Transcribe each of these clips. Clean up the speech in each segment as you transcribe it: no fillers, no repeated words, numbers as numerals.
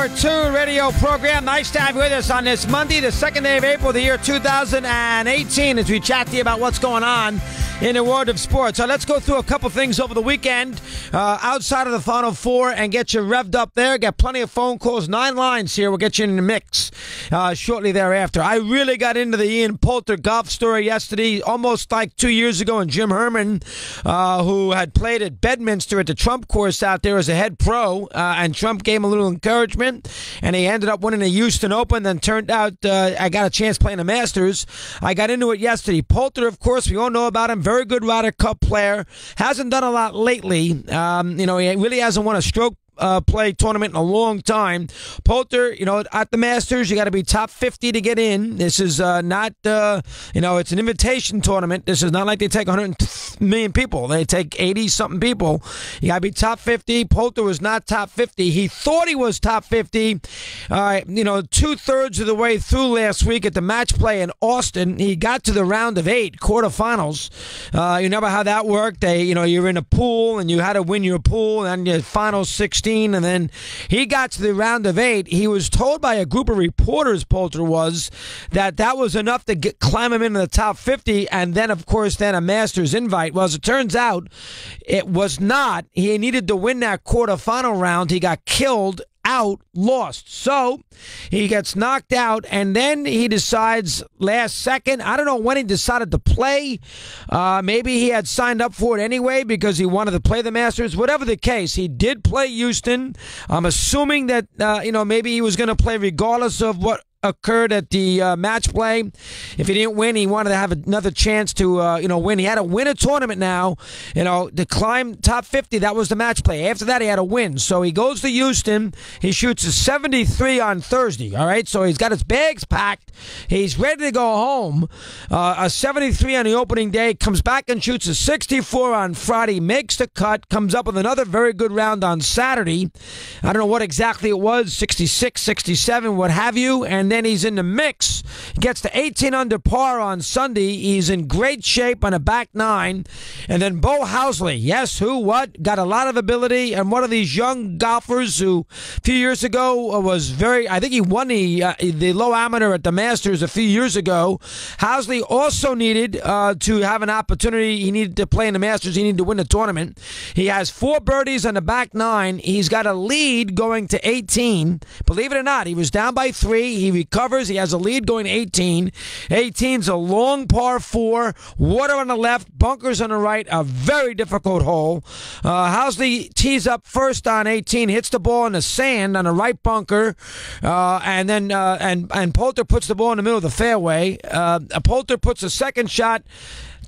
Hour 2 radio program. Nice to have you with us on this Monday, the 2nd day of April, the year 2018, as we chat to you about what's going on in the world of sports. So let's go through a couple things over the weekend outside of the Final Four and get you revved up there. Got plenty of phone calls, 9 lines here. We'll get you in the mix shortly thereafter. I really got into the Ian Poulter golf story yesterday, almost like 2 years ago, and Jim Herman, who had played at Bedminster at the Trump course out there as a head pro, and Trump gave him a little encouragement, and he ended up winning the Houston Open. Then turned out I got a chance playing the Masters. I got into it yesterday. Poulter, of course, we all know about him. Very good Ryder Cup player. Hasn't done a lot lately. He really hasn't won a stroke play tournament in a long time. Poulter, at the Masters, you got to be top 50 to get in. This is not, it's an invitation tournament. This is not like they take 100 million people. They take 80-something people. You got to be top 50. Poulter was not top 50. He thought he was top 50. 2/3 of the way through last week at the match play in Austin. He got to the round of 8, quarterfinals. You know how that worked. You're in a pool, and you had to win your pool, and your final 16. And then he got to the round of 8. He was told by a group of reporters, Poulter was, that was enough to climb him into the top 50, and then, of course, a Masters invite. Well, as it turns out, it was not. He needed to win that quarterfinal round. He got killed. Lost. So he gets knocked out, and then he decides last second, I don't know when he decided to play. Maybe he had signed up for it anyway because he wanted to play the Masters. Whatever the case, he did play Houston. I'm assuming that, maybe he was going to play regardless of what occurred at the match play. If he didn't win, he wanted to have another chance to win. He had to win a tournament now, to climb top 50. That was the match play. After that, he had to win. So he goes to Houston. He shoots a 73 on Thursday. All right, so he's got his bags packed. He's ready to go home. A 73 on the opening day. Comes back and shoots a 64 on Friday. Makes the cut. Comes up with another very good round on Saturday. I don't know what exactly it was, 66, 67, what have you. And then he's in the mix. He gets to 18 under par on Sunday. He's in great shape on a back 9. And then Bo Housley, yes, who, what, got a lot of ability, and one of these young golfers who a few years ago was I think he won the low amateur at the Masters a few years ago. Housley also needed to have an opportunity. He needed to play in the Masters. He needed to win the tournament. He has 4 birdies on the back 9. He's got a lead going to 18. Believe it or not, he was down by 3. He recovers. He has a lead going to 18. 18's a long par 4. Water on the left, bunkers on the right. A very difficult hole. Housley tees up first on 18, hits the ball in the sand on the right bunker, and then Poulter puts the ball in the middle of the fairway. Poulter puts a second shot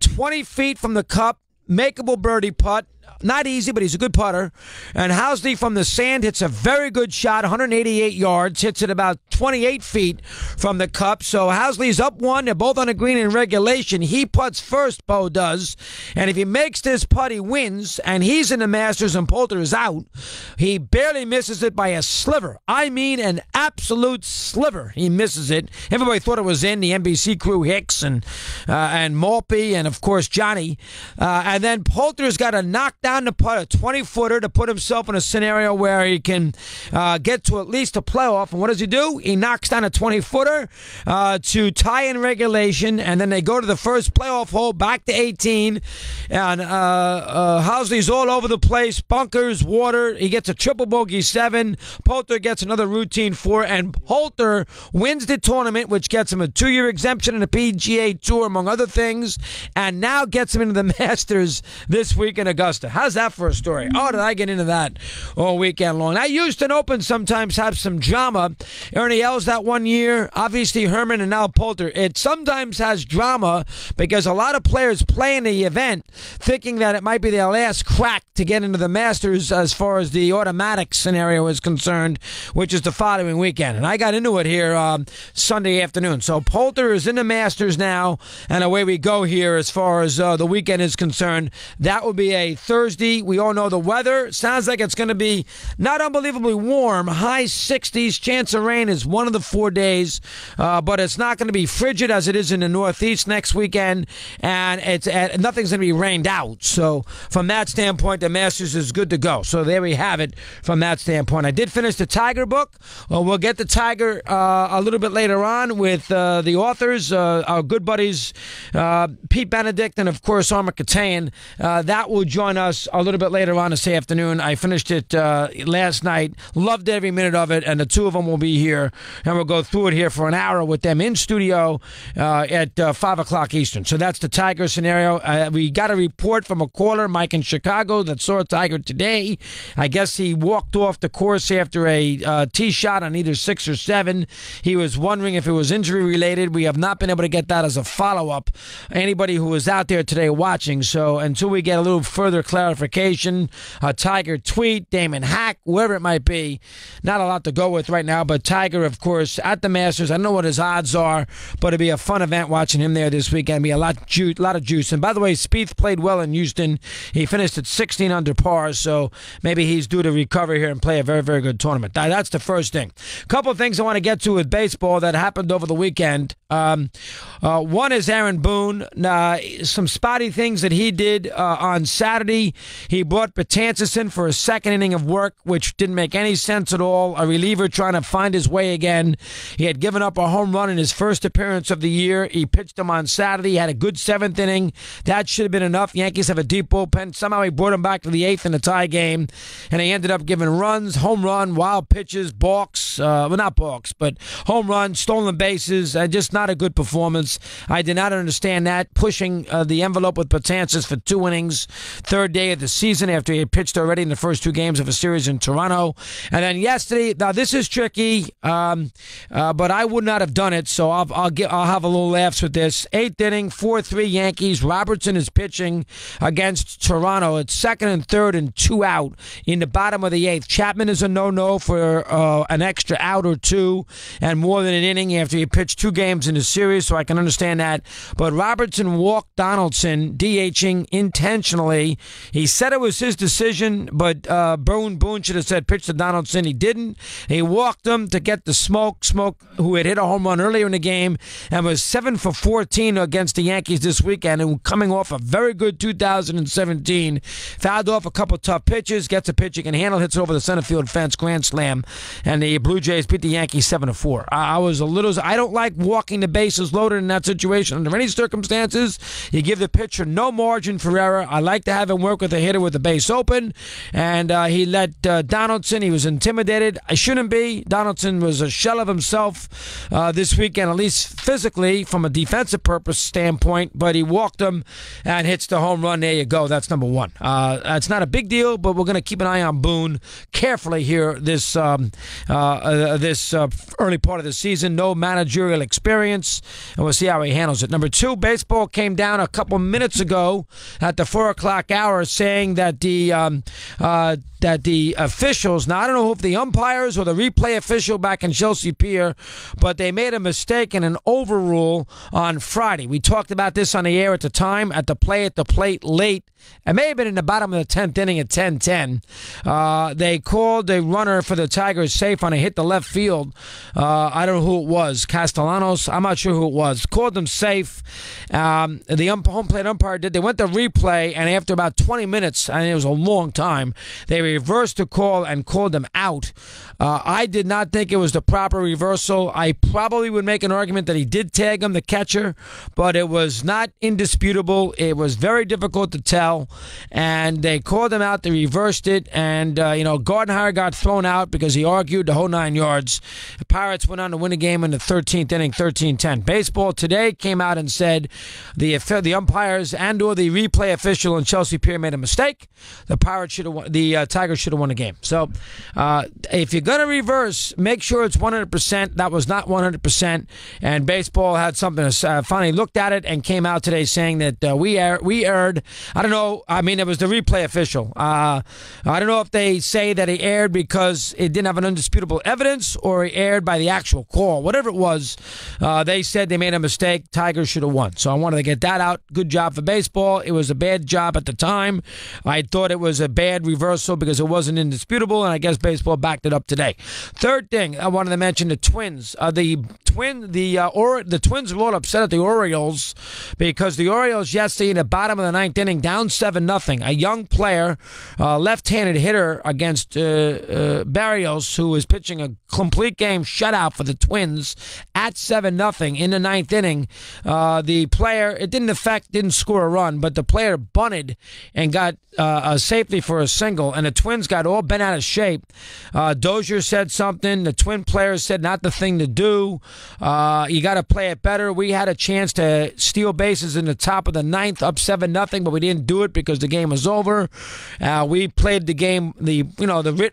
20 feet from the cup. Makeable birdie putt. Not easy, but he's a good putter. And Housley from the sand hits a very good shot, 188 yards, hits it about 28 feet from the cup. So Housley's up 1. They're both on the green in regulation. He putts first, Bo does. And if he makes this putt, he wins. And he's in the Masters and Poulter is out. He barely misses it by a sliver. I mean an absolute sliver. He misses it. Everybody thought it was in. The NBC crew, Hicks and Malpe and, of course, Johnny. And then Poulter's got a knockdown to putt, a 20-footer, to put himself in a scenario where he can get to at least a playoff. And what does he do? He knocks down a 20-footer to tie in regulation, and then they go to the first playoff hole, back to 18. And Housley's all over the place, bunkers, water. He gets a triple bogey 7. Poulter gets another routine 4, and Poulter wins the tournament, which gets him a 2-year exemption in the PGA Tour, among other things, and now gets him into the Masters this week in Augusta. How's that for a story? Oh, did I get into that all weekend long? Now, Houston Open sometimes have some drama. Ernie Els that 1 year, obviously Herman, and now Poulter. It sometimes has drama because a lot of players play in the event thinking that it might be their last crack to get into the Masters as far as the automatic scenario is concerned, which is the following weekend. And I got into it here Sunday afternoon. So Poulter is in the Masters now, and away we go here as far as the weekend is concerned. That will be a Thursday. We all know the weather. Sounds like it's going to be not unbelievably warm. High 60s. Chance of rain is one of the 4 days. But it's not going to be frigid as it is in the Northeast next weekend. And nothing's going to be rained out. So from that standpoint, the Masters is good to go. So there we have it from that standpoint. I did finish the Tiger book. We'll get the Tiger a little bit later on with the authors, our good buddies, Pete Benedict and, of course, Armor Katayan. That will join us a little bit later on this afternoon. I finished it last night. Loved every minute of it, and the two of them will be here, and we'll go through it here for an hour with them in studio at 5 o'clock Eastern. So that's the Tiger scenario. We got a report from a caller, Mike in Chicago, that saw a Tiger today. I guess he walked off the course after a tee shot on either 6 or 7. He was wondering if it was injury-related. We have not been able to get that as a follow-up. Anybody who was out there today watching, so until we get a little further clarification, a Tiger tweet, Damon Hack, whoever it might be, not a lot to go with right now, but Tiger, of course, at the Masters. I don't know what his odds are, but it'll be a fun event watching him there this weekend. It'll be a lot of juice. And by the way, Spieth played well in Houston. He finished at 16 under par, so maybe he's due to recover here and play a very, very good tournament. That's the first thing. A couple of things I want to get to with baseball that happened over the weekend. One is Aaron Boone. Some spotty things that he did on Saturday. He brought Betances in for a second inning of work, which didn't make any sense at all. A reliever trying to find his way again. He had given up a home run in his first appearance of the year. He pitched him on Saturday. He had a good 7th inning. That should have been enough. Yankees have a deep bullpen. Somehow he brought him back to the 8th in a tie game, and he ended up giving runs, home run, wild pitches, balks. Well, not balks, but home runs, stolen bases. Just not a good performance. I did not understand that. Pushing the envelope with Betances for 2 innings, 3rd day of the season after he had pitched already in the first 2 games of a series in Toronto. And then yesterday, now this is tricky, but I would not have done it, so I'll have a little laughs with this. 8th inning, 4-3 Yankees. Robertson is pitching against Toronto. It's 2nd and 3rd and 2 out in the bottom of the 8th. Chapman is a no-no for an extra out or 2 and more than an inning after he pitched 2 games in the series, so I can understand that. But Robertson walked Donaldson, DHing intentionally. He said it was his decision, but Boone should have said pitch to Donaldson. He didn't. He walked him to get the Smoke, who had hit a home run earlier in the game and was 7 for 14 against the Yankees this weekend, and coming off a very good 2017. Fouled off a couple tough pitches, gets a pitch he can handle, hits it over the center field fence, grand slam, and the Blue Jays beat the Yankees 7-4. I don't like walking the bases loaded in that situation under any circumstances. You give the pitcher no margin for error. I like to have him work with a hitter with the base open, and he let Donaldson. He was intimidated. I shouldn't be. Donaldson was a shell of himself this weekend, at least physically from a defensive purpose standpoint, but he walked him and hits the home run. There you go. That's number 1. It's not a big deal, but we're going to keep an eye on Boone carefully here this early part of the season. No managerial experience, and we'll see how he handles it. Number 2, baseball came down a couple minutes ago at the 4 o'clock hour saying that the officials, now I don't know if the umpires or the replay official back in Chelsea Pier, but they made a mistake in an overrule on Friday. We talked about this on the air at the time, at the plate late. It may have been in the bottom of the 10th inning at 10-10. They called a runner for the Tigers safe on a hit to left field. I don't know who it was. Castellanos? I'm not sure who it was. Called them safe. The home plate umpire did. They went to replay, and after about 20 minutes, and it was a long time, they reversed the call and called them out. I did not think it was the proper reversal. I probably would make an argument that he did tag him, the catcher, but it was not indisputable. It was very difficult to tell, and they called him out. They reversed it, and Gardenhire got thrown out because he argued the whole 9 yards. The Pirates went on to win a game in the 13th inning, 13-10. Baseball today came out and said the umpires and or the replay official in Chelsea Pier made a mistake. The Tigers Tigers should have won the game. So if you're going to reverse, make sure it's 100%. That was not 100%. And baseball had something to finally looked at it and came out today saying that we erred. I don't know. I mean, it was the replay official. I don't know if they say that he erred because it didn't have an undisputable evidence or he erred by the actual call. Whatever it was, they said they made a mistake. Tigers should have won. So I wanted to get that out. Good job for baseball. It was a bad job at the time. I thought it was a bad reversal because it wasn't indisputable, and I guess baseball backed it up today. Third thing I wanted to mention: the Twins. The Twins were all upset at the Orioles because the Orioles yesterday in the bottom of the ninth inning, down 7-0. A young player, left-handed hitter against Barrios, who was pitching a complete game shutout for the Twins at 7-0 in the ninth inning. The player, it didn't score a run, but the player bunted and got a safety for a single, and the Twins got all bent out of shape. Dozier said something. The Twin players said not the thing to do. You got to play it better. We had a chance to steal bases in the top of the ninth, up 7-0, but we didn't do it because the game was over. We played the game, the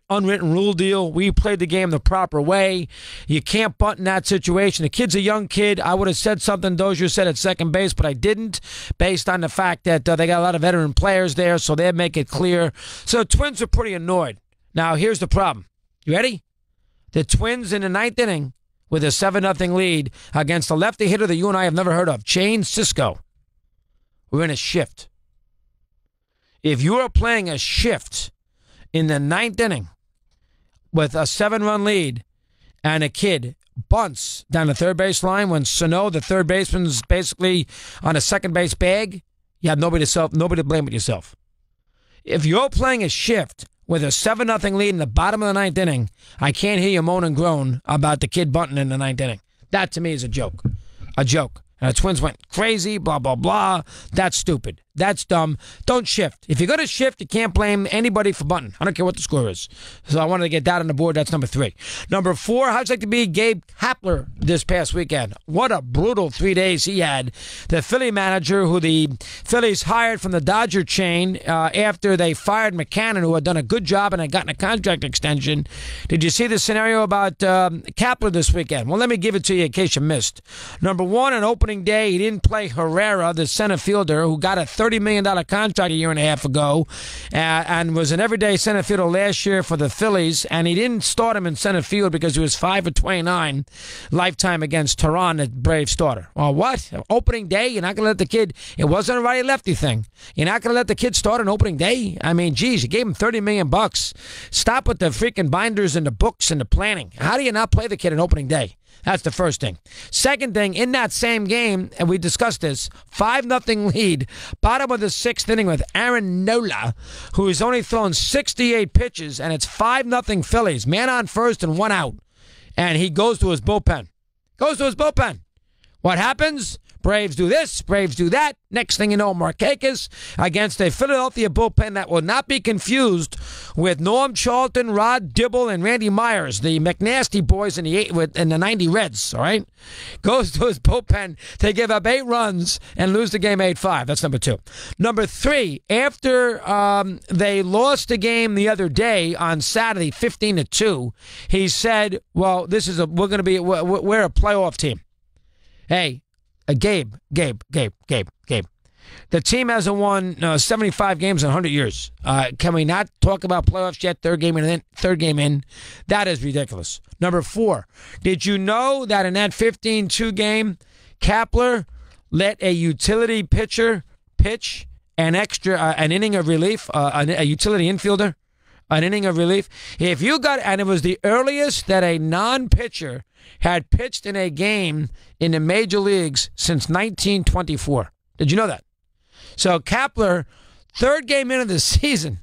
unwritten rule deal. We played the game the proper way. You can't bunt in that situation. The kid's a young kid. I would have said something Dozier said at second base, but I didn't, based on the fact that they got a lot of veteran players there, so they'd make it clear. So the Twins are pretty annoyed. Now, here's the problem. You ready? The Twins in the ninth inning with a 7-0 lead against a lefty hitter that you and I have never heard of, Shane Cisco. We're in a shift. If you are playing a shift in the ninth inning with a 7-run lead and a kid bunts down the third base line when Sano, the third baseman's basically on a second base bag, you have nobody to blame but yourself. If you're playing a shift with a 7-0 lead in the bottom of the ninth inning, I can't hear you moan and groan about the kid bunting in the ninth inning. That, to me, is a joke. A joke. And the Twins went crazy, blah, blah, blah. That's stupid. That's dumb. Don't shift. If you're going to shift, you can't blame anybody for bunting. I don't care what the score is. So I wanted to get that on the board. That's number 3. Number 4, how'd you like to be Gabe Kapler this past weekend? What a brutal 3 days he had. The Philly manager who the Phillies hired from the Dodger chain after they fired McCannon, who had done a good job and had gotten a contract extension. Did you see the scenario about Kapler this weekend? Well, let me give it to you in case you missed. Number 1, on opening day, he didn't play Herrera, the center fielder, who got a $30 million contract a year and a half ago and was an everyday center fielder last year for the Phillies, and he didn't start him in center field because he was 5 for 29 lifetime against Tehran, the Brave starter. Well, what? Opening day? You're not going to let the kid, it wasn't a righty-lefty thing. You're not going to let the kid start on opening day? I mean, geez, you gave him $30 million. Stop with the freaking binders and the books and the planning. How do you not play the kid on opening day? That's the first thing. Second thing, in that same game, and we discussed this, 5-0 lead, bottom of the 6th inning with Aaron Nola, who has only thrown 68 pitches, and it's 5-0 Phillies, man on first and 1 out. And he goes to his bullpen. What happens? Braves do this, Braves do that. Next thing you know, Markakis against a Philadelphia bullpen that will not be confused with Norm Charlton, Rod Dibble, and Randy Myers, the McNasty boys in the 90 Reds, all right? Goes to his bullpen. They give up 8 runs and lose the game 8-5. That's number 2. Number 3, after they lost the game the other day on Saturday, 15-2, he said, well, we're a playoff team. Hey, Gabe. The team hasn't won 75 games in 100 years. Can we not talk about playoffs yet? Third game in. That is ridiculous. Number 4, did you know that in that 15-2 game, Kapler let a utility pitcher pitch an inning of relief, a utility infielder, an inning of relief? And it was the earliest that a non-pitcher had pitched in a game in the major leagues since 1924. Did you know that? So Kapler, third game into the season,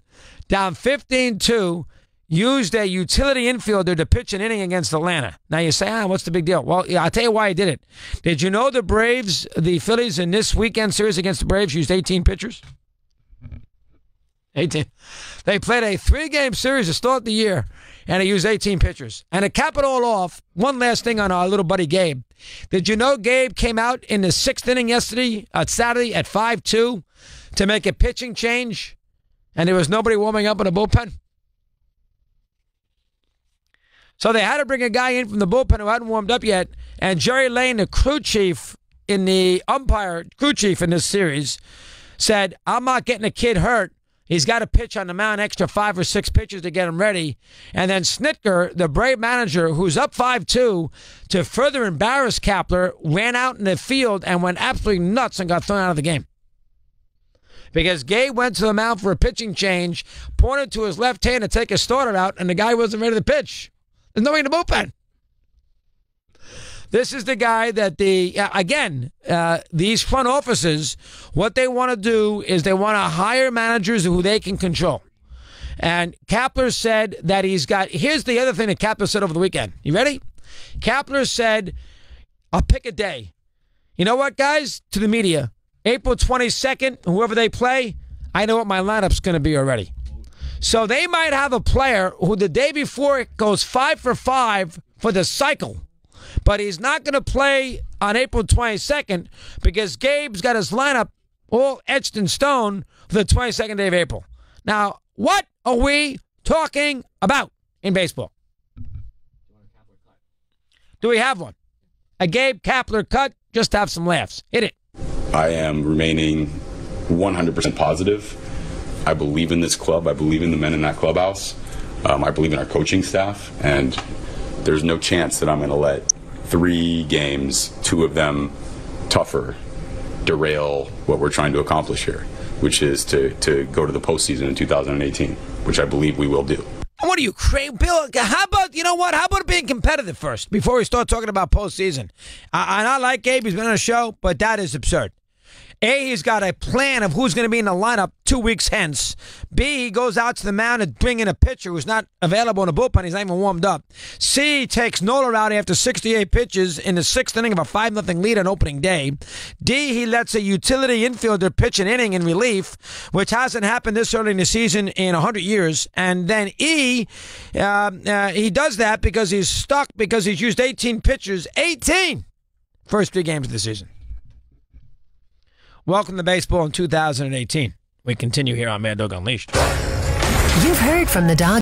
down 15-2, used a utility infielder to pitch an inning against Atlanta. Now you say, what's the big deal? Well, I'll tell you why he did it. Did you know the Phillies in this weekend series against the Braves used 18 pitchers? 18. They played a 3-game series to start the year, and they used 18 pitchers. And to cap it all off, one last thing on our little buddy Gabe. Did you know Gabe came out in the 6th inning Saturday at 5-2 to make a pitching change, and there was nobody warming up in the bullpen? So they had to bring a guy in from the bullpen who hadn't warmed up yet. And Jerry Lane, the crew chief in the umpire, crew chief in this series, said, I'm not getting a kid hurt. He's got to pitch on the mound extra 5 or 6 pitches to get him ready. And then Snitker, the Brave manager, who's up 5-2, to further embarrass Kapler, ran out in the field and went absolutely nuts and got thrown out of the game. Because Gabe went to the mound for a pitching change, pointed to his left hand to take his starter out, and the guy wasn't ready to pitch. There's nobody in the bullpen. This is the guy that these front offices, what they want to do is they want to hire managers who they can control. And Kapler said that here's the other thing that Kapler said over the weekend. You ready? Kapler said, I'll pick a day. You know what, guys? To the media, April 22nd, whoever they play, I know what my lineup's going to be already. So they might have a player who the day before goes 5 for 5 for the cycle. But he's not going to play on April 22nd because Gabe's got his lineup all etched in stone for the 22nd day of April. Now, what are we talking about in baseball? Do we have one? A Gabe Kapler cut? Just have some laughs. Hit it. I am remaining 100% positive. I believe in this club. I believe in the men in that clubhouse. I believe in our coaching staff. And there's no chance that I'm going to let 3 games, 2 of them tougher, derail what we're trying to accomplish here, which is to go to the postseason in 2018, which I believe we will do. What are you, crazy, Bill? How about, you know what? How about being competitive first before we start talking about postseason? And I like Gabe. He's been on a show, but that is absurd. A, he's got a plan of who's going to be in the lineup 2 weeks hence. B, he goes out to the mound and bring in a pitcher who's not available in the bullpen. He's not even warmed up. C, takes Nola out after 68 pitches in the 6th inning of a 5-0 lead on opening day. D, he lets a utility infielder pitch an inning in relief, which hasn't happened this early in the season in 100 years. And then E, he does that because he's stuck because he's used 18 pitchers. 18! First 3 games of the season. Welcome to baseball in 2018. We continue here on Mad Dog Unleashed. You've heard from the Dog.